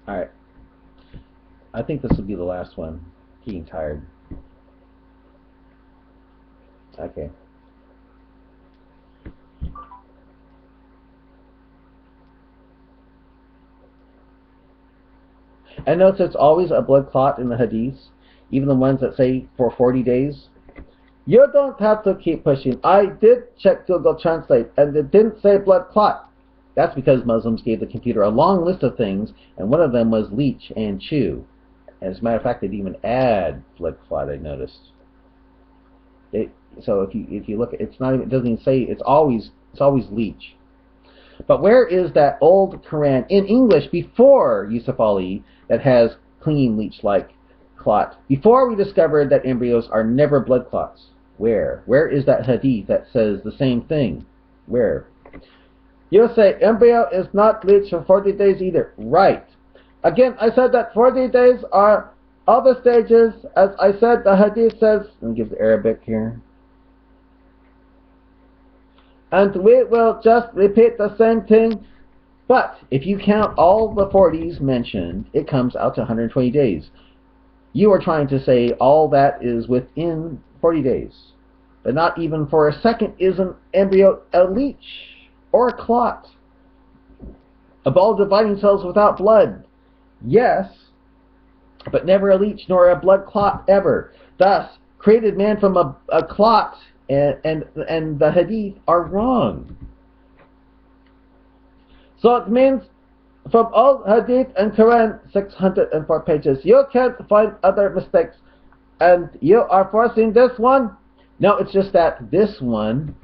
Alright. I think this will be the last one. Getting tired. Okay. And notice it's always a blood clot in the hadiths, even the ones that say for 40 days. You don't have to keep pushing. I did check Google Translate, and it didn't say blood clot. That's because Muslims gave the computer a long list of things, and one of them was leech and chew. As a matter of fact, they'd even add blood clot, I noticed. So if you look, it's not even, it doesn't even say, it's always leech. But where is that old Quran in English before Yusuf Ali that has clean leech-like clot? Before we discovered that embryos are never blood clots. Where? Where is that hadith that says the same thing? Where? You say embryo is not leech for 40 days either. Right. Again, I said that 40 days are all the stages. As I said, the hadith says, let me give the Arabic here. And we will just repeat the same thing. But if you count all the 40s mentioned, it comes out to 120 days. You are trying to say all that is within 40 days. But not even for a second is an embryo a leech or a clot. A ball dividing cells without blood. Yes, but never a leech nor a blood clot ever. Thus, created man from a clot and the hadith are wrong. So it means from all hadith and Quran, 604 pages, you can't find other mistakes, and you are forcing this one. No, it's just that this one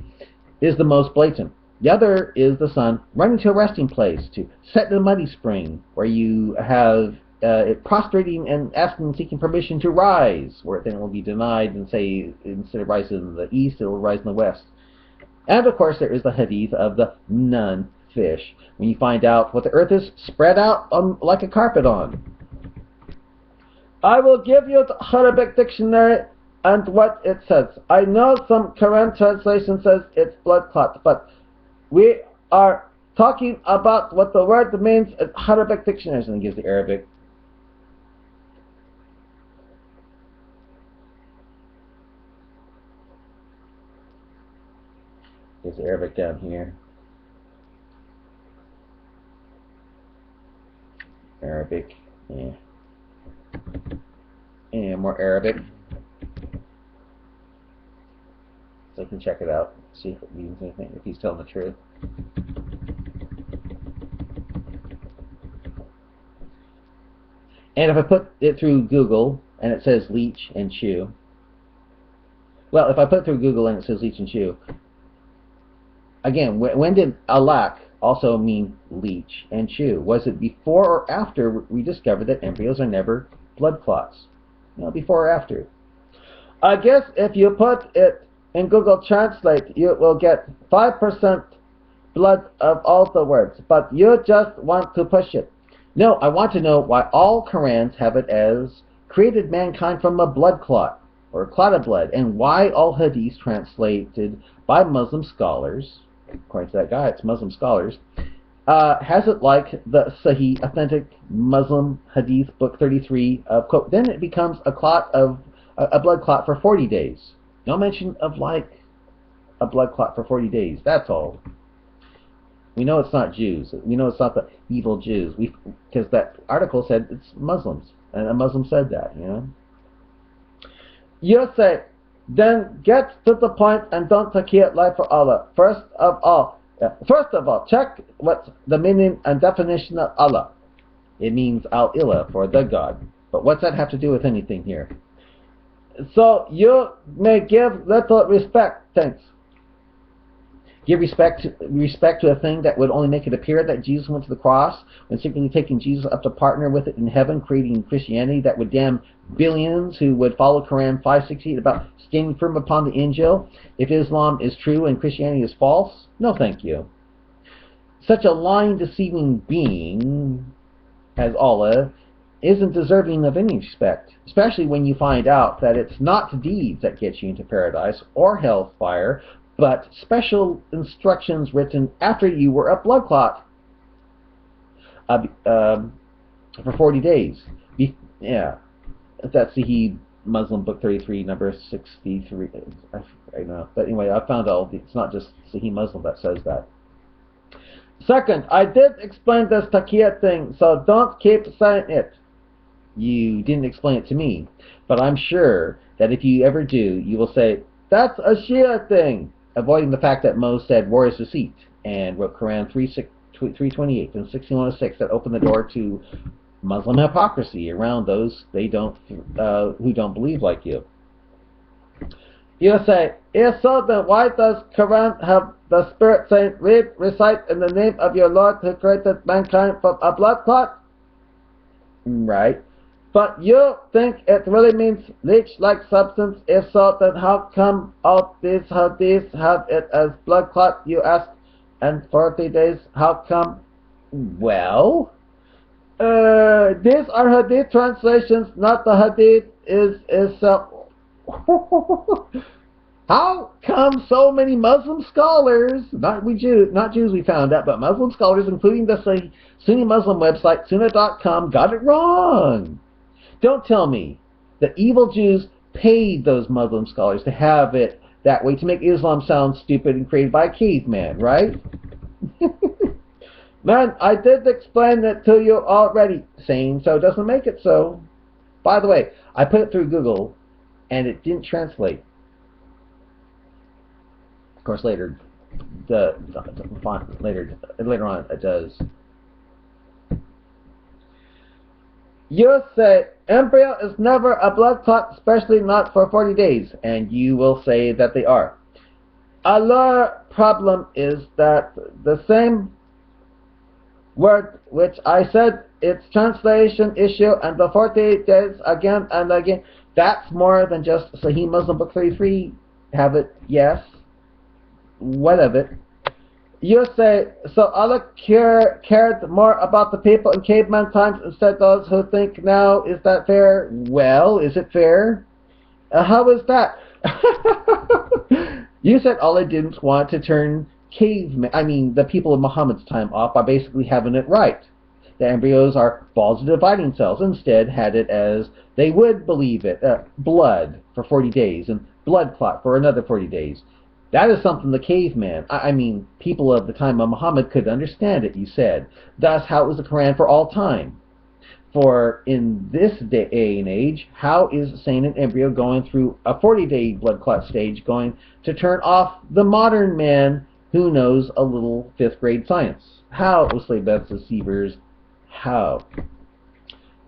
is the most blatant. The other is the sun running to a resting place, to set in a muddy spring, where you have it prostrating and asking, seeking permission to rise, where then it will be denied and say, instead of rising in the east, it will rise in the west. And of course there is the hadith of the nun fish, when you find out what the earth is spread out on like a carpet on. I will give you the Arabic dictionary and what it says. I know some Quran translation says it's blood clot, but we are talking about what the word means in Arabic dictionaries, and it gives the Arabic. There's Arabic down here. Arabic, yeah. And more Arabic. So I can check it out, see if it means anything, if he's telling the truth. And if I put it through Google and it says leech and chew, well, if I put it through Google and it says leech and chew, again, when did alak also mean leech and chew? Was it before or after we discovered that embryos are never blood clots? No, before or after. I guess if you put it in Google Translate, you will get 5% blood of all the words, but you just want to push it. No, I want to know why all Qurans have it as created mankind from a blood clot, or a clot of blood, and why all hadiths translated by Muslim scholars, according to that guy, it's Muslim scholars, has it like the Sahih, authentic Muslim hadith, book 33, quote, then it becomes a clot of, a blood clot for 40 days. No mention of like a blood clot for 40 days, that's all. We know it's not Jews. We know it's not the evil Jews. Because that article said it's Muslims. And a Muslim said that, you know. You say, then get to the point and don't take life for Allah. First of all, check what's the meaning and definition of Allah. It means Al-Ilah, for the God. But what's that have to do with anything here? So you may give little respect, thanks. Give respect to a thing that would only make it appear that Jesus went to the cross, when secretly taking Jesus up to partner with it in heaven, creating Christianity that would damn billions who would follow Quran 568 about standing firm upon the Injil. If Islam is true and Christianity is false, no thank you. Such a lying, deceiving being as Allah isn't deserving of any respect, especially when you find out that it's not deeds that get you into paradise or hellfire, but special instructions written after you were a blood clot. for 40 days. Yeah, that's Sahih Muslim Book 33, number 63. I know. But anyway, I found it's not just Sahih Muslim that says that. Second, I did explain this taqiyya thing, so don't keep saying it. You didn't explain it to me, but I'm sure that if you ever do, you will say, that's a Shia thing, avoiding the fact that Mo said war is deceit and wrote Quran 328 and 1606 that opened the door to Muslim hypocrisy around those who don't believe like you. You say, if so, then why does Quran have the Spirit saying, read, recite in the name of your Lord who created mankind from a blood clot? Right. But you think it really means leech-like substance? If so, then how come all these hadiths have it as blood clot, you ask? And 40 days, how come? Well, these are hadith translations, not the hadith itself. How come so many Muslim scholars, not Jews we found out, but Muslim scholars, including the Sunni Muslim website, Sunnah.com, got it wrong? Don't tell me that evil Jews paid those Muslim scholars to have it that way to make Islam sound stupid and created by a caveman, right? Man, I did explain it to you already. Saying so doesn't make it so. By the way, I put it through Google and it didn't translate. Of course, later on it does. You say embryo is never a blood clot, especially not for 40 days, and you will say that they are. Another problem is that the same word which I said its translation issue and the 40 days again and again, that's more than just Sahih Muslim Book 33. Have it? Yes. What of it? You say, so Allah cared more about the people in caveman times instead of those who think now. Is that fair? Well, is it fair? How is that? You said Allah didn't want to turn the people of Muhammad's time off by basically having it right. The embryos are balls of dividing cells. Instead, had it as they would believe it, blood for 40 days and blood clot for another 40 days. That is something the caveman, people of the time of Muhammad could understand it, you said. Thus, how is the Quran for all time? For in this day and age, how is saying an embryo going through a 40-day blood clot stage going to turn off the modern man who knows a little 5th grade science? How, O slave deceivers, how?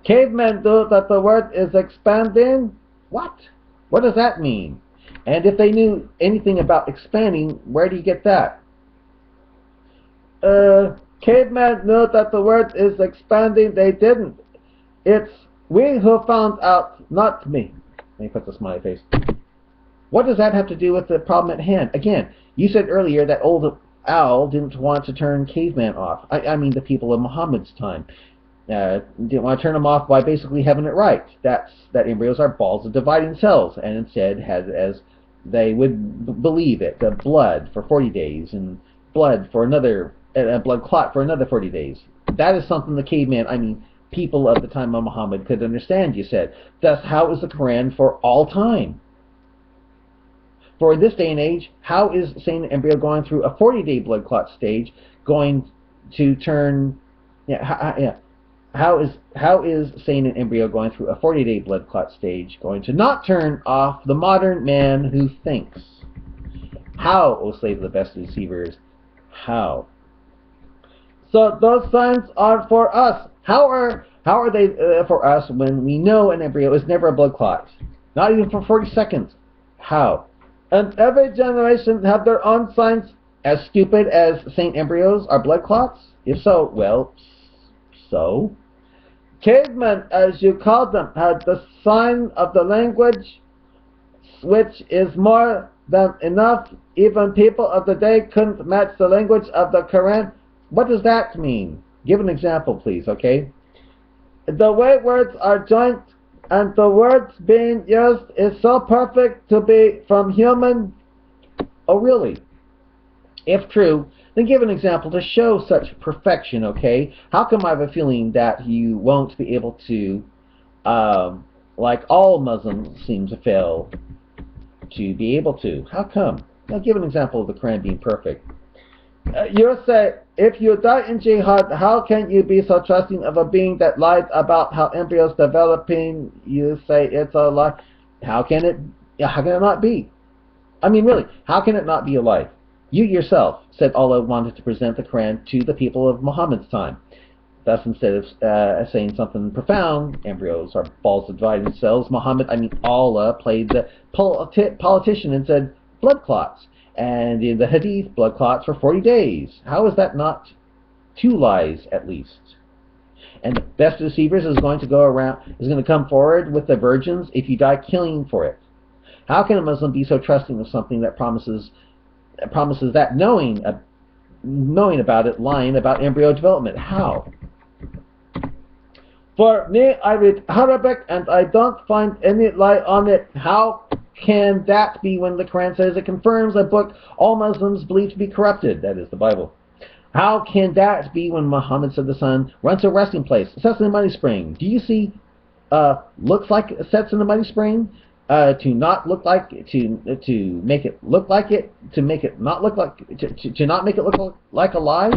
Cavemen know that the word is expanding? What? What does that mean? And if they knew anything about expanding, where do you get that? Cavemen knew that the word is expanding. They didn't. It's we who found out, not me. Let me put the smiley face. What does that have to do with the problem at hand? Again, you said earlier that old owl didn't want to turn caveman off. The people of Muhammad's time. Didn't want to turn them off by basically having it right. That embryos are balls of dividing cells, and instead had as they would believe it, the blood for 40 days and blood for another, blood clot for another 40 days. That is something the caveman, people of the time of Muhammad could understand, you said. Thus, how is the Quran for all time? For in this day and age, how is saying an embryo going through a 40-day blood clot stage going to turn, How is saying an embryo going through a 40-day blood clot stage going to not turn off the modern man who thinks? How, O slave of the best deceivers, how? So those signs are for us. How are they for us when we know an embryo is never a blood clot? Not even for 40 seconds. How? And every generation have their own signs as stupid as saying embryos are blood clots? If so, well, so? Cavemen, as you called them, had the sign of the language, which is more than enough. Even people of the day couldn't match the language of the Quran. What does that mean? Give an example, please, okay? The way words are joined and the words being used is so perfect to be from human. Oh, really? If true, Then give an example to show such perfection, okay? How come I have a feeling that you won't be able to, like all Muslims seem to fail to be able to? How come? Now give an example of the Quran being perfect. You say, if you die in jihad, how can you be so trusting of a being that lies about how embryos developing? You say it's a lie. How can it not be? I mean, really, how can it not be a lie? You yourself said Allah wanted to present the Quran to the people of Muhammad's time. Thus, instead of saying something profound, embryos are balls of dividing cells, Allah played the politician and said blood clots. And in the Hadith, blood clots for 40 days. How is that not 2 lies at least? And the best deceivers is going to come forward with the virgins if you die killing for it. How can a Muslim be so trusting of something that promises that knowing about it, lying about embryo development? How? For me, I read Arabic and I don't find any lie on it. How can that be when the Quran says it confirms a book all Muslims believe to be corrupted? That is the Bible. How can that be when Muhammad said the sun runs to a resting place, sets in a muddy spring? Do you see looks like it sets in a muddy spring? To not look like to make it look like it, to make it not look like to not make it look like a lie?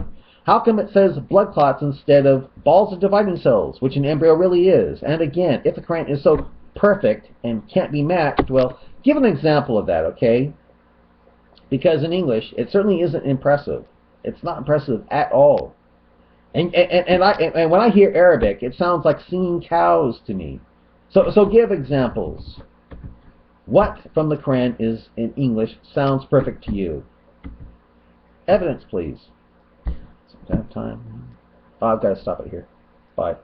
How come it says blood clots instead of balls of dividing cells, which an embryo really is? And again, if the Quran is so perfect and can't be matched, well, give an example of that, okay? Because in English, it certainly isn't impressive. It's not impressive at all. And when I hear Arabic, it sounds like singing cows to me. So give examples. What from the Quran is in English sounds perfect to you? Evidence, please. Do I have time? Oh, I've got to stop it here. Bye.